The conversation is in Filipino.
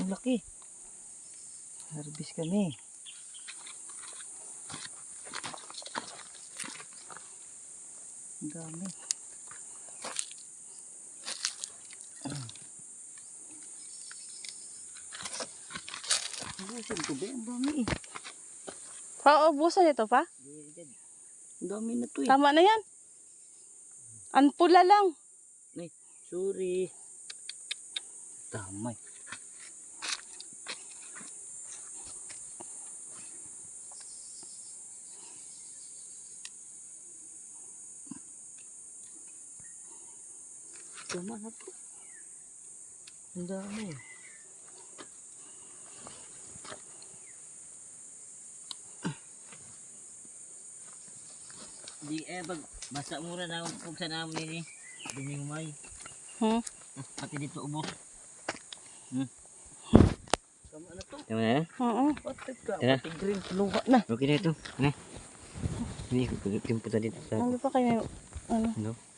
laki. Harvest kami. Ang dami. Ubusin ko ba? Ang dami eh. Paubusan ito pa? Ang dami na to eh. Tama na yan. Ang pula lang. Ay, sorry. Tama eh. Tama na to. Ang dami. Di basta muna na kung saan namin eh. Dumingmay. Pati dito ubos. Tama na to. Tama na? Oo. Pati ka. Pati green. Luha na. Okay na ito. Ano? Hindi, timputan dito sa... Ano pa kayo? Ano? Ano?